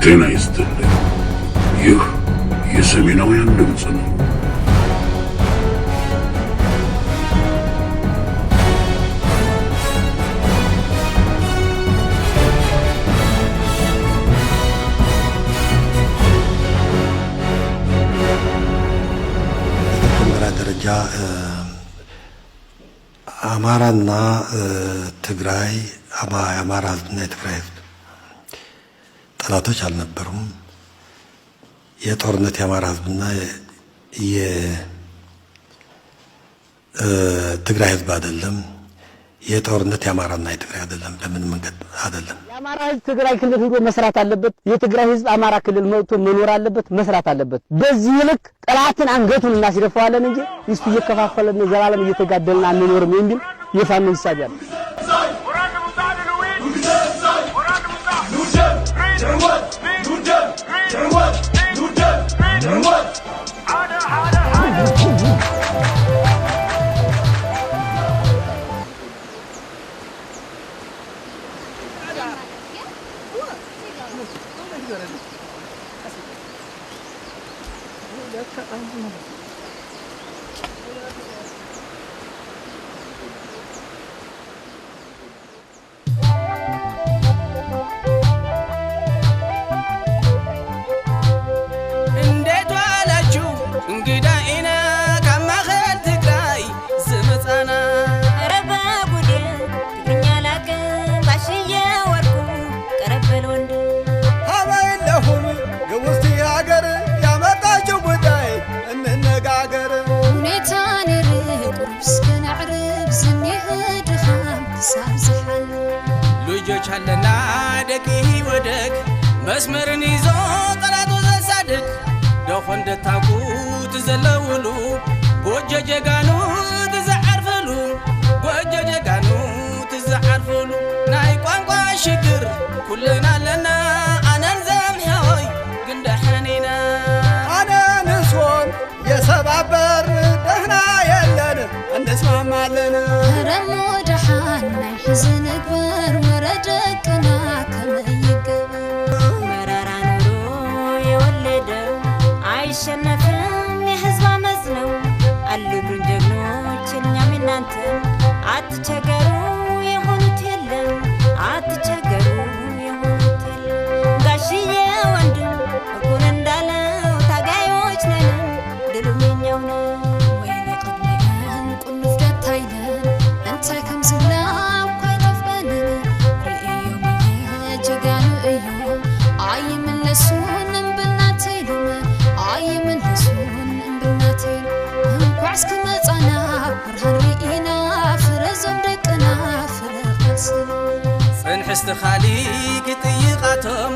ጤና ይስጥልኝ። ይህ የሰሜናውያን ድምፅ ነው። ደረጃ አማራና ትግራይ አማራ ህዝብና የትግራይ ህዝብ ጠላቶች አልነበሩም። የጦርነት የአማራ ህዝብና የትግራይ ህዝብ አይደለም። የጦርነት የአማራና የትግራይ አይደለም። በምን መንገድ አይደለም። የአማራ ህዝብ ትግራይ ክልል ሄዶ መስራት አለበት። የትግራይ ህዝብ አማራ ክልል መጥቶ መኖር አለበት፣ መስራት አለበት። በዚህ ልክ ጠላትን አንገቱን እናስደፋዋለን እንጂ እስቲ እየከፋፈለን ዘላለም እየተጋደልን አንኖርም የሚል የፋኖ ሐሳብ ያለው ቻለና ደቂ ወደክ መስመርን ይዞ ጠላቱ ዘሳድቅ ደኾን ደታቁ ትዘለውሉ ጎጆ ጀጋኑ ትዘዓርፈሉ ጎጆ ጀጋኑ ትዘዓርፈሉ ናይ ቋንቋ ሽግር ኩልና ኣለና ኣነን ዘምሕዮይ ግንደሐኒና ኣነ ንሶን የሰባበር ደህና የለን እንስማማለን ረሞ ደሓን ናይ ሕዝን እግበር ወረደቅና ከመይገበር መራራ ኑሮ የወለደው አይሸነፍም የህዝብ አመፅ ነው አሉልን ጀግኖች እኛም እናንተ አትቸገሩ የሆኑት የለም አትቸገሩ የሆኑት የለም ጋሽዬ ወንድም እኩል እንዳለው ታጋዮች ነን ድሉም የኛው ነው ወይኔ ቅድሜን ቁልፍ ደታይነን እንታይ ከምዝብላ ayimlesun bilnateylum ayimlesun bilnateylum እንኳስከ መጻና ብርሃንና ፍረዞም ደቅና ፍረቀስን ጽንሕስተ ኻሊቅ ጥይቃቶም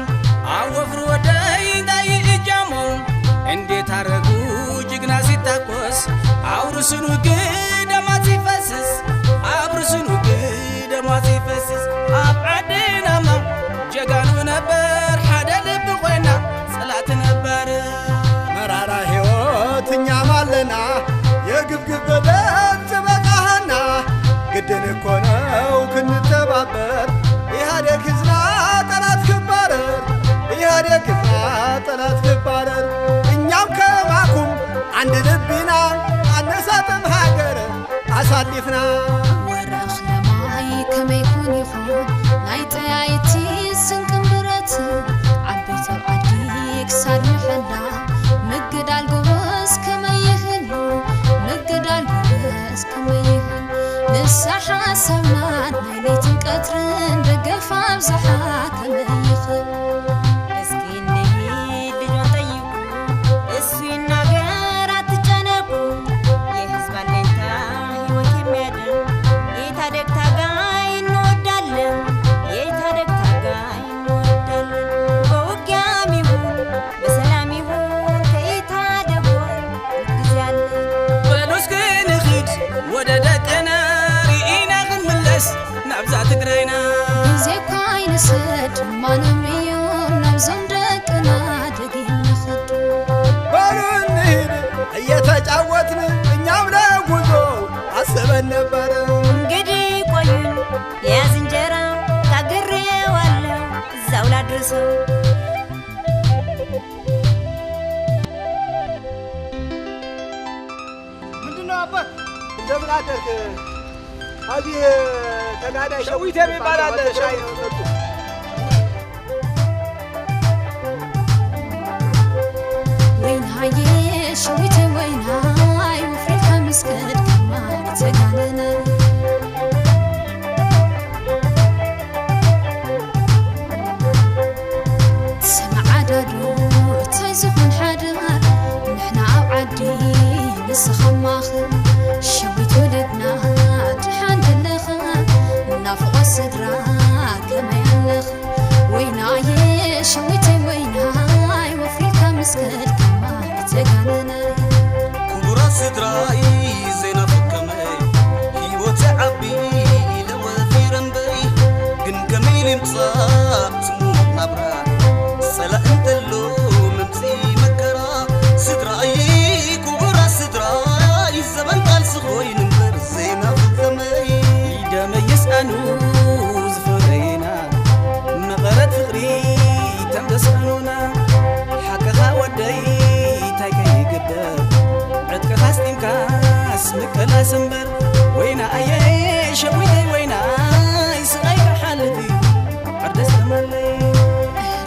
አወፍሩ ወደይ ዳይ እጃሞም እንዴት አረጉ ጅግና ሲታቆስ አውርሱን ግደማት ሲፈስስ አብርሱን ግደማት ሲፈስስ አብዓድናማ ጀጋኑ ነበር ሓደ ልብ ኮይና ጽላት ነበር መራራ ሕይወት እኛም አለና የግብግብ በደም ዝበቃህና ግድን እኮ ነው ክንተባበር ኢህአዴግ ህዝና ጠላት ክባረር ኢህአዴግ ህዝና ጠላት ክባረር እኛም ከማኩም አንድ ልቢና አነሳትም ሃገር አሳሊፍና ወራኽ ለማይ ከመይኩን ይኹን ናይ ጠያይቲ ስንቅን ብረት ዓበይተ ዓዲ ክሳድ ምሕላ ምግዳል ጎበዝ ከመይህሉ ምግዳል ጎበዝ ከመይህሉ ንሳሓ ሰብና ናይ ለይትን ቀትርን ደገፋ ኣብዝሓ ከመይኽል እስኪ እንሂድ ልጆን ጠይቁ እሱ ይናገር አትጨነቁ የህዝብ አለኝታ ሕይወት የሚያድን የታደግ ታጋይ እንወዳለን የታደግ ታጋይ እንወዳለን በውጊያም ይሁን በሰላም ይሁን ከየታደጎን ጊዜ አለን በሉ እስኪ ንኺድ ወደ ደቅና ርኢና ክንምለስ ናብዛ ትግራይና ጊዜ እኳ ኣይንሰድ ማንም እዮም ናብዞም ደቅና ደጊም ንኽዱ በሉ እንሂድ እየተጫወትን እኛም ለጉዞ አስበን ነበር እንግዲህ ቆዩን የያዝ እንጀራ ታግሬዋለሁ እዛው ላድርሰው እንደምን አደርክ? አዚህ ተጋዳይ ሸዊት የሚባል አለ። ሻይ መጡ። ወይናዬ ሸዊት ወይናይ ወፍሬት ከምስከድ ከማር ተጋነነ سمعدادو تايزخون حدار نحنا عدي نسخماخر شويت ولدنا تحان دلخا نافق الصدرا كما يلخ ويناي شويتي ويناي وفريكا مسكت كما تقالنا كبرى صدراي زينا فكمي هيوت عبي لو في رنبي كن كميل مصاب سمو نبرا سلا انت اللو ممسي مكرا صدراي كبرى صدراي الزمن قال سخوي نمبر زينا فكمي دم يسألو زفرينا مغرد فغري تمدسألونا حكاها ودي تايكي قدر عدك خاستين كاس مكلا سنبر وينا ايه شويتي وينا يسغيك حالتي عردس تمالي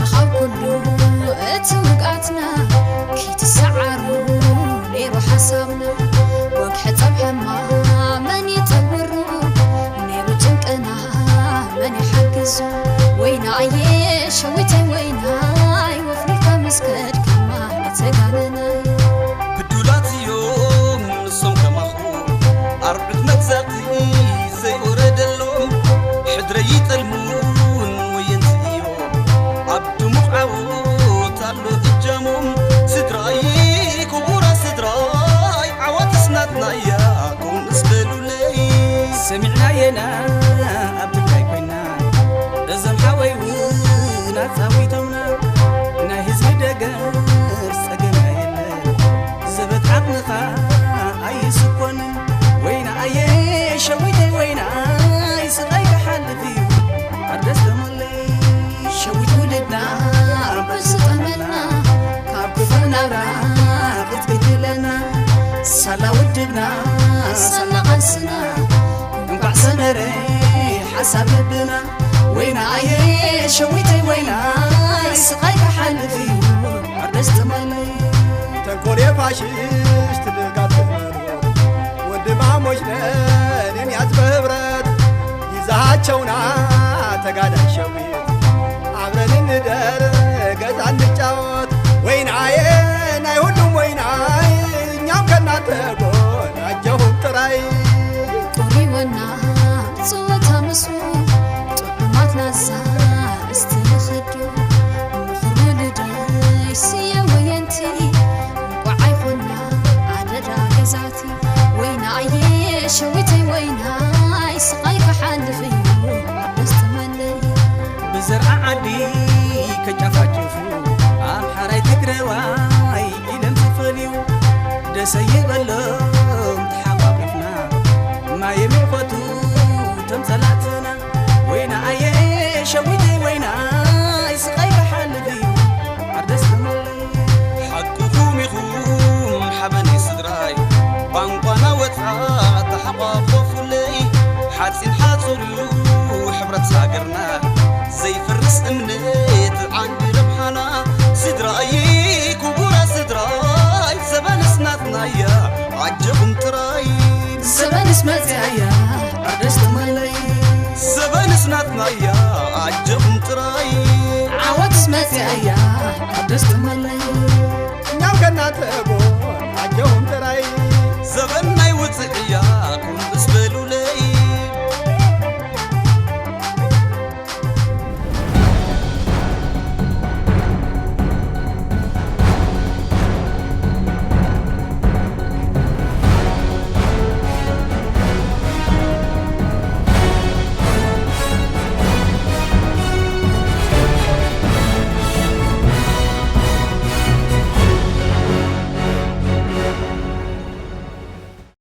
رخاو كله اتوقعتنا كي تسعرو ليرو حسابنا وك حتى بحما من يتورو نيرو جنقنا من يحجزو وينا ايه شويتي وينا يوفريكا مسكت كما يتقالنا بدولات يوم نصم كماخو أربعة متزاقي زي ورد اللوم حدري يتلمون وينتيو عبدو مقعو تالو الجاموم صدراي كبورا صدراي عوات سناتنا ياكم اسبلو لي سمعنا ينا أبدو كينا لازم حاويونا تاويتونا ناهز مدقر سقنا يلا زبط عقلها أي سكون وين أي شويتي وين أي سقيك حل فيه عرس دملي شويت ولدنا بس طملنا كابفنا راقت بدلنا سلا ودبنا سلا قنسنا نقع سنري حسب بنا وين أي شويتي وين أي سقيك حل فيه عرس دملي ተንኮል የፋሽስት ልጋት መኖር ወንድማሞች ነን የሚያዝ በህብረት ይዛቸውና ተጋዳይ ሸዊት አብረን እንደር ገዛ እንጫወት ወይናዬ ናይ ሁሉም ወይናይ እኛም ከናንተ ጎን አጀሁም ጥራይ طريقنا صوت مسو طعمات لازا استخدو مخرول دايسي وينتي وعيفنا عدد عجزاتي وين عيه شويتي وين هاي سقيك حال فيو استملي بزرع عدي كجافاجفو عم حراي تقرواي إلم تفليو دسيب اللوم تحققفنا ما يميقتو تمثلاتنا وين عيه شويتي وين هاي سقيك حال فيو عردس تملي حقكم يخوم حبني صدراي بانقوانا وطعا تحققوا فلي حادثين حاصريو حبرة ساقرنا زي فرس امنيت عندي ربحنا صدراي كبورا صدراي زبان سناتنا يا عجبهم تراي زمان اسمعت يا عرس تملي زبان سناتنا يا عجبهم تراي عوات اسمعت يا عرس تملي እኛም ከናንተ ጎን አጀሁም ጥራይ زبان ما يوتعي